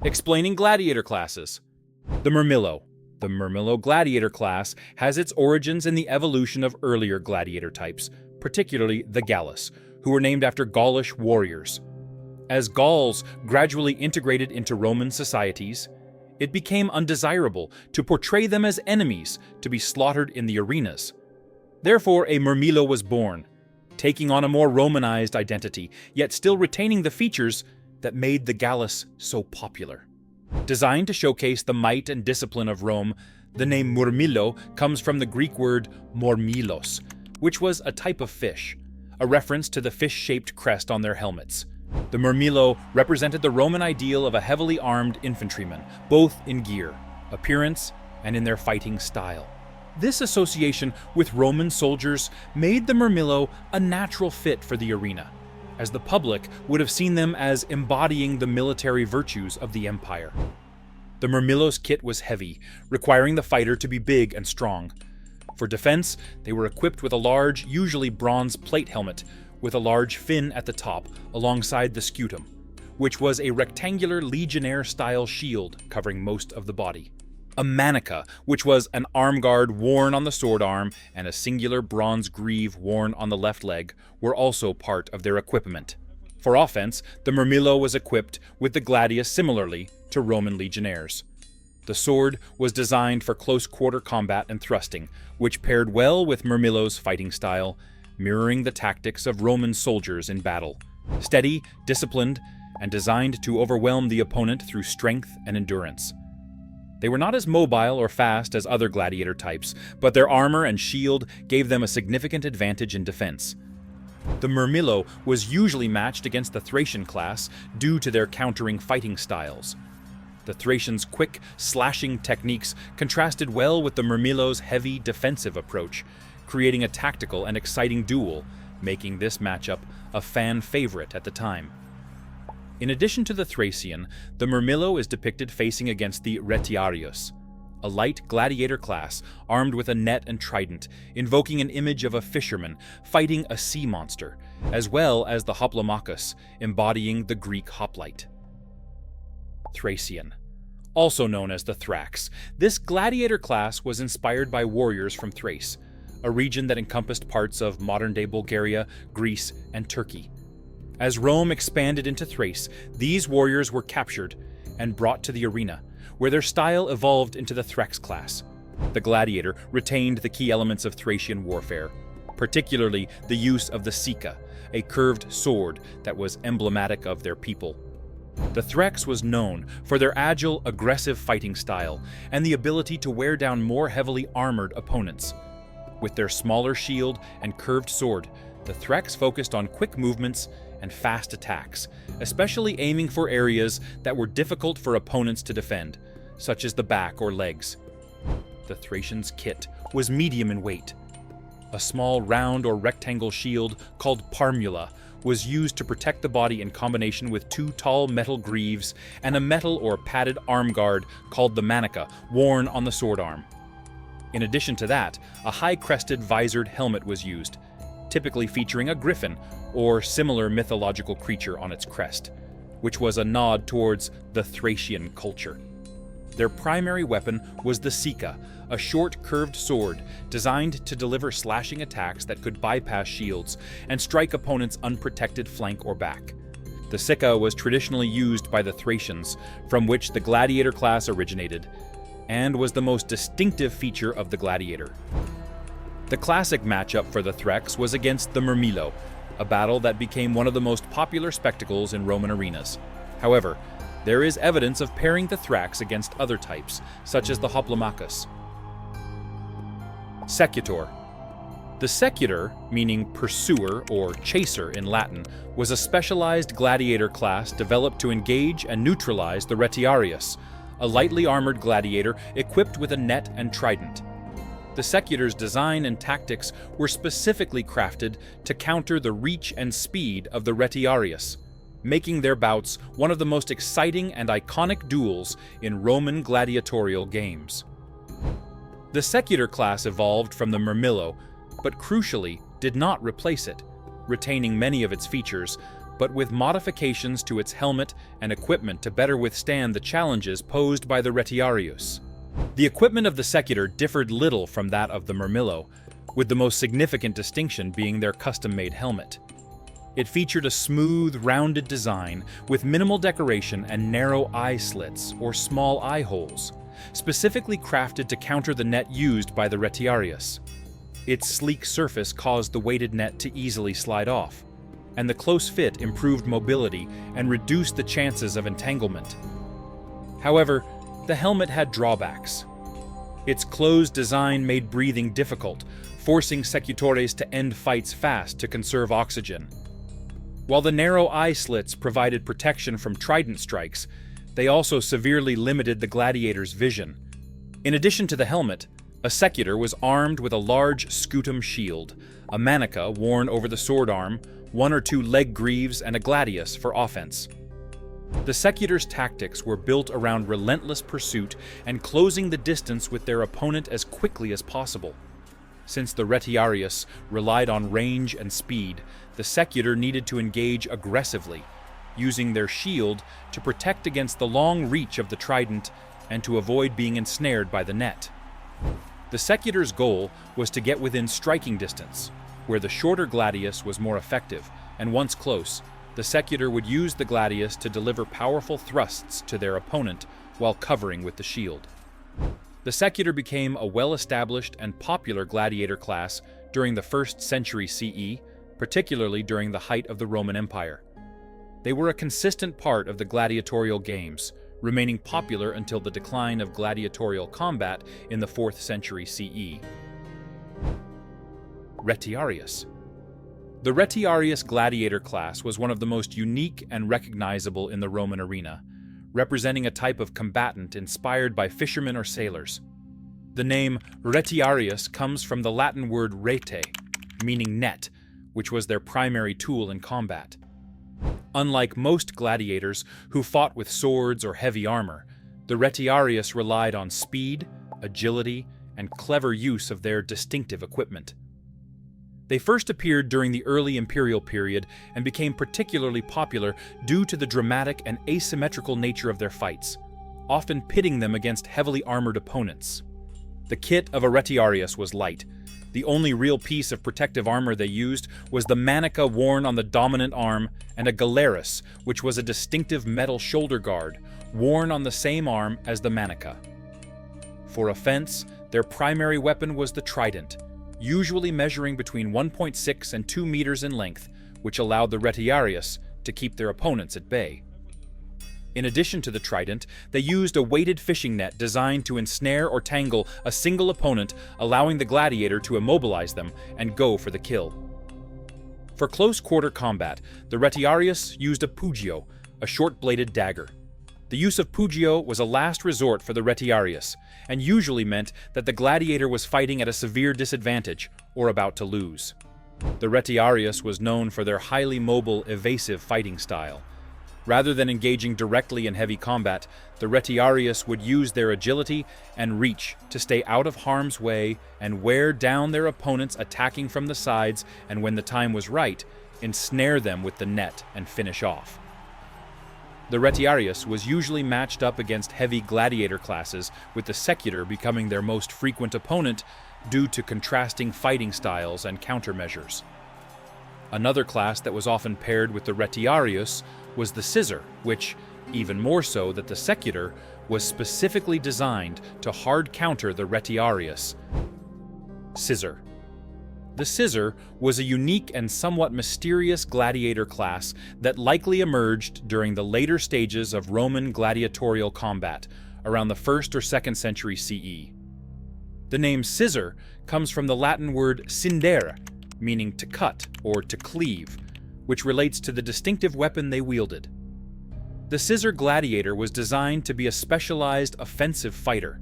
Explaining Gladiator classes. The Murmillo. The Murmillo Gladiator class has its origins in the evolution of earlier gladiator types, particularly the Gallus, who were named after Gaulish warriors. As Gauls gradually integrated into Roman societies, it became undesirable to portray them as enemies to be slaughtered in the arenas. Therefore, a Murmillo was born, taking on a more Romanized identity, yet still retaining the features that made the Gallus so popular. Designed to showcase the might and discipline of Rome, the name Murmillo comes from the Greek word mormilos, which was a type of fish, a reference to the fish-shaped crest on their helmets. The Murmillo represented the Roman ideal of a heavily armed infantryman, both in gear, appearance, and in their fighting style. This association with Roman soldiers made the Murmillo a natural fit for the arena, as the public would have seen them as embodying the military virtues of the empire. The Murmillo's kit was heavy, requiring the fighter to be big and strong. For defense, they were equipped with a large, usually bronze plate helmet, with a large fin at the top alongside the scutum, which was a rectangular legionnaire-style shield covering most of the body. A manica, which was an arm guard worn on the sword arm, and a singular bronze greave worn on the left leg, were also part of their equipment. For offense, the Murmillo was equipped with the gladius similarly to Roman legionnaires. The sword was designed for close-quarter combat and thrusting, which paired well with Murmillo's fighting style, mirroring the tactics of Roman soldiers in battle. Steady, disciplined, and designed to overwhelm the opponent through strength and endurance. They were not as mobile or fast as other gladiator types, but their armor and shield gave them a significant advantage in defense. The Murmillo was usually matched against the Thracian class due to their countering fighting styles. The Thracians' quick, slashing techniques contrasted well with the Murmillo's heavy, defensive approach, creating a tactical and exciting duel, making this matchup a fan favorite at the time. In addition to the Thracian, the Murmillo is depicted facing against the Retiarius, a light gladiator class armed with a net and trident, invoking an image of a fisherman fighting a sea monster, as well as the Hoplomachus, embodying the Greek hoplite. Thracian. Also known as the Thraex, this gladiator class was inspired by warriors from Thrace, a region that encompassed parts of modern-day Bulgaria, Greece, and Turkey. As Rome expanded into Thrace, these warriors were captured and brought to the arena, where their style evolved into the Thraex class. The gladiator retained the key elements of Thracian warfare, particularly the use of the sika, a curved sword that was emblematic of their people. The Thraex was known for their agile, aggressive fighting style and the ability to wear down more heavily armored opponents. With their smaller shield and curved sword, the Thraex focused on quick movements and fast attacks, especially aiming for areas that were difficult for opponents to defend, such as the back or legs. The Thracians' kit was medium in weight. A small round or rectangle shield called parmula was used to protect the body in combination with two tall metal greaves and a metal or padded arm guard called the manica, worn on the sword arm. In addition to that, a high-crested visored helmet was used, typically featuring a griffin or similar mythological creature on its crest, which was a nod towards the Thracian culture. Their primary weapon was the sika, a short curved sword designed to deliver slashing attacks that could bypass shields and strike opponents' unprotected flank or back. The sika was traditionally used by the Thracians, from which the gladiator class originated, and was the most distinctive feature of the gladiator. The classic matchup for the Thraex was against the Murmillo, a battle that became one of the most popular spectacles in Roman arenas. However, there is evidence of pairing the Thraex against other types, such as the Hoplomachus. Secutor. The Secutor, meaning pursuer or chaser in Latin, was a specialized gladiator class developed to engage and neutralize the Retiarius, a lightly armored gladiator equipped with a net and trident. The Secutor's design and tactics were specifically crafted to counter the reach and speed of the Retiarius, making their bouts one of the most exciting and iconic duels in Roman gladiatorial games. The Secutor class evolved from the Murmillo, but crucially did not replace it, retaining many of its features, but with modifications to its helmet and equipment to better withstand the challenges posed by the Retiarius. The equipment of the Secutor differed little from that of the Murmillo, with the most significant distinction being their custom-made helmet. It featured a smooth, rounded design with minimal decoration and narrow eye slits, or small eye holes, specifically crafted to counter the net used by the Retiarius. Its sleek surface caused the weighted net to easily slide off, and the close fit improved mobility and reduced the chances of entanglement. However, the helmet had drawbacks. Its closed design made breathing difficult, forcing Secutores to end fights fast to conserve oxygen. While the narrow eye slits provided protection from trident strikes, they also severely limited the gladiator's vision. In addition to the helmet, a Secutor was armed with a large scutum shield, a manica worn over the sword arm, 1 or 2 leg greaves, and a gladius for offense. The Secutor's tactics were built around relentless pursuit and closing the distance with their opponent as quickly as possible. Since the Retiarius relied on range and speed, the Secutor needed to engage aggressively, using their shield to protect against the long reach of the trident and to avoid being ensnared by the net. The Secutor's goal was to get within striking distance, where the shorter gladius was more effective, and once close, the Secutor would use the gladius to deliver powerful thrusts to their opponent while covering with the shield. The Secutor became a well-established and popular gladiator class during the 1st century CE, particularly during the height of the Roman Empire. They were a consistent part of the gladiatorial games, remaining popular until the decline of gladiatorial combat in the 4th century CE. Retiarius. The Retiarius gladiator class was one of the most unique and recognizable in the Roman arena, representing a type of combatant inspired by fishermen or sailors. The name Retiarius comes from the Latin word rete, meaning net, which was their primary tool in combat. Unlike most gladiators who fought with swords or heavy armor, the Retiarius relied on speed, agility, and clever use of their distinctive equipment. They first appeared during the early imperial period and became particularly popular due to the dramatic and asymmetrical nature of their fights, often pitting them against heavily armored opponents. The kit of a Retiarius was light. The only real piece of protective armor they used was the manica worn on the dominant arm and a Gallerus, which was a distinctive metal shoulder guard, worn on the same arm as the manica. For offense, their primary weapon was the trident, usually measuring between 1.6 and 2 meters in length, which allowed the Retiarius to keep their opponents at bay. In addition to the trident, they used a weighted fishing net designed to ensnare or tangle a single opponent, allowing the gladiator to immobilize them and go for the kill. For close-quarter combat, the Retiarius used a pugio, a short-bladed dagger. The use of pugio was a last resort for the Retiarius, and usually meant that the gladiator was fighting at a severe disadvantage or about to lose. The Retiarius was known for their highly mobile, evasive fighting style. Rather than engaging directly in heavy combat, the Retiarius would use their agility and reach to stay out of harm's way and wear down their opponents attacking from the sides, and when the time was right, ensnare them with the net and finish off. The Retiarius was usually matched up against heavy gladiator classes, with the Secutor becoming their most frequent opponent due to contrasting fighting styles and countermeasures. Another class that was often paired with the Retiarius was the Scissor, which, even more so than the Secutor, was specifically designed to hard counter the Retiarius. Scissor. The Scissor was a unique and somewhat mysterious gladiator class that likely emerged during the later stages of Roman gladiatorial combat, around the 1st or 2nd century CE. The name Scissor comes from the Latin word scindere, meaning to cut or to cleave, which relates to the distinctive weapon they wielded. The Scissor gladiator was designed to be a specialized offensive fighter,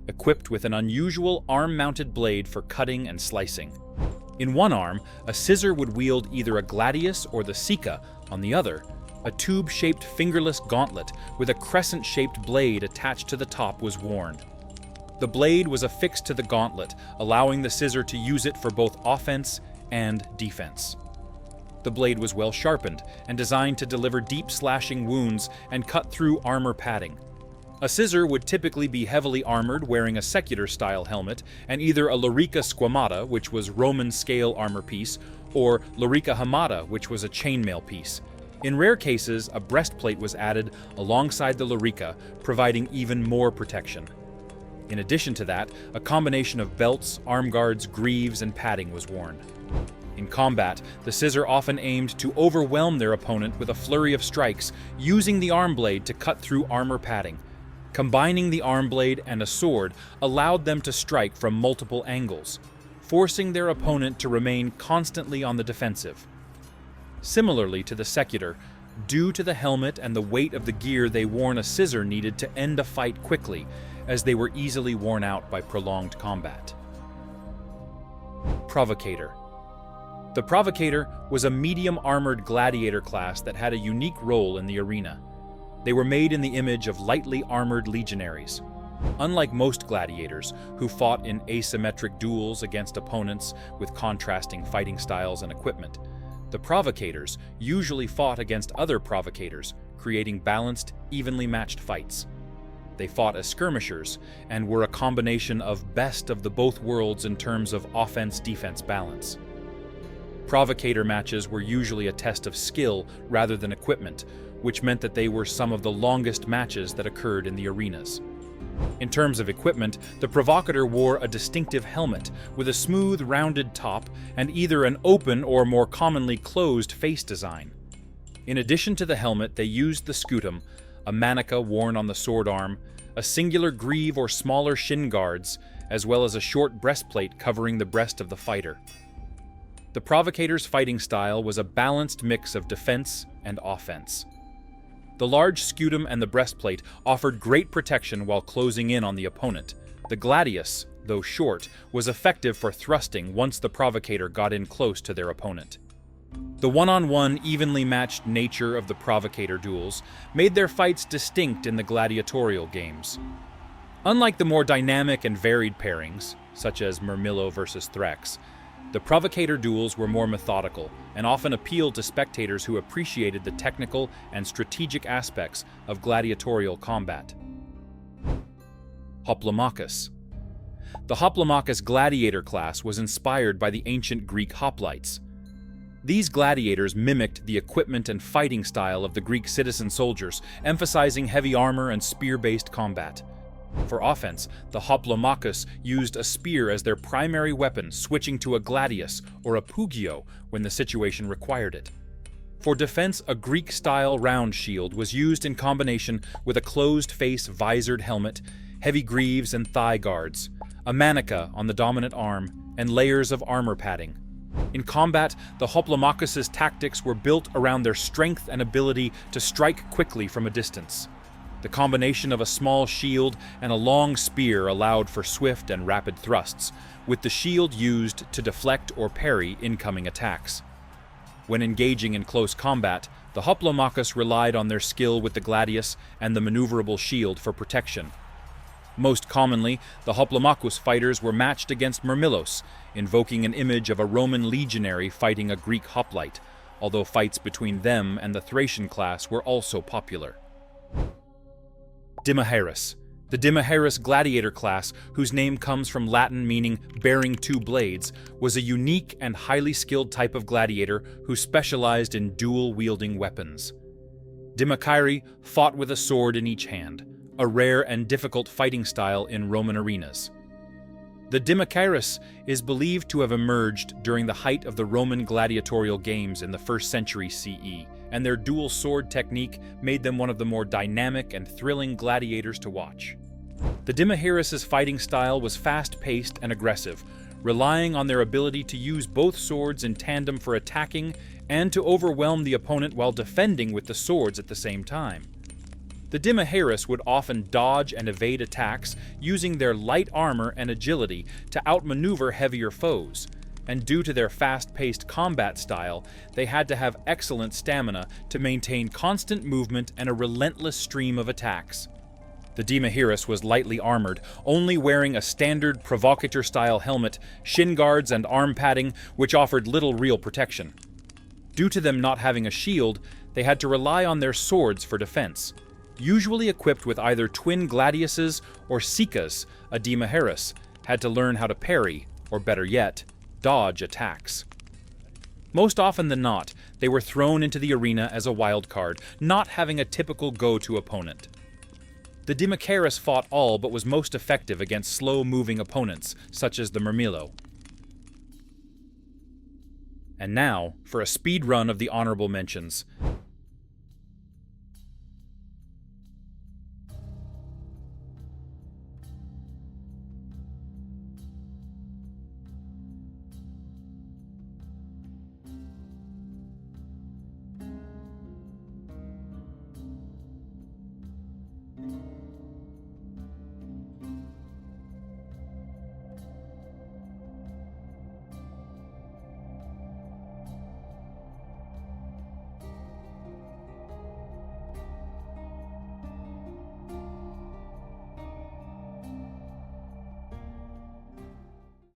equipped with an unusual arm-mounted blade for cutting and slicing. In one arm, a Scissor would wield either a gladius or the sica, on the other, a tube-shaped fingerless gauntlet with a crescent-shaped blade attached to the top was worn. The blade was affixed to the gauntlet, allowing the Scissor to use it for both offense and defense. The blade was well sharpened and designed to deliver deep slashing wounds and cut through armor padding. A Scissor would typically be heavily armored, wearing a Secutor-style helmet, and either a Lorica Squamata, which was Roman-scale armor piece, or Lorica Hamata, which was a chainmail piece. In rare cases, a breastplate was added alongside the Lorica, providing even more protection. In addition to that, a combination of belts, arm guards, greaves, and padding was worn. In combat, the Scissor often aimed to overwhelm their opponent with a flurry of strikes, using the arm blade to cut through armor padding. Combining the arm blade and a sword allowed them to strike from multiple angles, forcing their opponent to remain constantly on the defensive. Similarly to the Secutor, due to the helmet and the weight of the gear they wore, a Scissor needed to end a fight quickly, as they were easily worn out by prolonged combat. Provocator. The Provocator was a medium-armored gladiator class that had a unique role in the arena. They were made in the image of lightly armored legionaries. Unlike most gladiators, who fought in asymmetric duels against opponents with contrasting fighting styles and equipment, the Provocators usually fought against other Provocators, creating balanced, evenly matched fights. They fought as skirmishers and were a combination of best of the both worlds in terms of offense-defense balance. Provocator matches were usually a test of skill rather than equipment, which meant that they were some of the longest matches that occurred in the arenas. In terms of equipment, the Provocator wore a distinctive helmet with a smooth, rounded top and either an open or more commonly closed face design. In addition to the helmet, they used the scutum, a manica worn on the sword arm, a singular greave or smaller shin guards, as well as a short breastplate covering the breast of the fighter. The Provocator's fighting style was a balanced mix of defense and offense. The large scutum and the breastplate offered great protection while closing in on the opponent. The gladius, though short, was effective for thrusting once the Provocator got in close to their opponent. The one-on-one, evenly matched nature of the Provocator duels made their fights distinct in the gladiatorial games. Unlike the more dynamic and varied pairings, such as Murmillo versus Thraex, the Provocator duels were more methodical and often appealed to spectators who appreciated the technical and strategic aspects of gladiatorial combat. Hoplomachus. The Hoplomachus gladiator class was inspired by the ancient Greek hoplites. These gladiators mimicked the equipment and fighting style of the Greek citizen soldiers, emphasizing heavy armor and spear-based combat. For offense, the Hoplomachus used a spear as their primary weapon, switching to a gladius or a pugio when the situation required it. For defense, a Greek-style round shield was used in combination with a closed-face visored helmet, heavy greaves and thigh guards, a manica on the dominant arm, and layers of armor padding. In combat, the Hoplomachus' tactics were built around their strength and ability to strike quickly from a distance. The combination of a small shield and a long spear allowed for swift and rapid thrusts, with the shield used to deflect or parry incoming attacks. When engaging in close combat, the Hoplomachus relied on their skill with the gladius and the maneuverable shield for protection. Most commonly, the Hoplomachus fighters were matched against Murmillos, invoking an image of a Roman legionary fighting a Greek hoplite, although fights between them and the Thracian class were also popular. Dimachaerus. The Dimachaerus gladiator class, whose name comes from Latin meaning bearing two blades, was a unique and highly skilled type of gladiator who specialized in dual-wielding weapons. Dimachaeri fought with a sword in each hand, a rare and difficult fighting style in Roman arenas. The Dimachaerus is believed to have emerged during the height of the Roman gladiatorial games in the 1st century CE, and their dual sword technique made them one of the more dynamic and thrilling gladiators to watch. The Dimachaerus' fighting style was fast-paced and aggressive, relying on their ability to use both swords in tandem for attacking and to overwhelm the opponent while defending with the swords at the same time. The Dimachaerus would often dodge and evade attacks using their light armor and agility to outmaneuver heavier foes, and due to their fast-paced combat style, they had to have excellent stamina to maintain constant movement and a relentless stream of attacks. The Dimachaerus was lightly armored, only wearing a standard Provocator-style helmet, shin guards, and arm padding, which offered little real protection. Due to them not having a shield, they had to rely on their swords for defense, usually equipped with either twin gladiuses or Secas. A Dimachaerus had to learn how to parry, or better yet, dodge attacks. Most often than not, they were thrown into the arena as a wild card, not having a typical go-to opponent. The Dimachaerus fought all but was most effective against slow-moving opponents, such as the Murmillo. And now, for a speed run of the honorable mentions.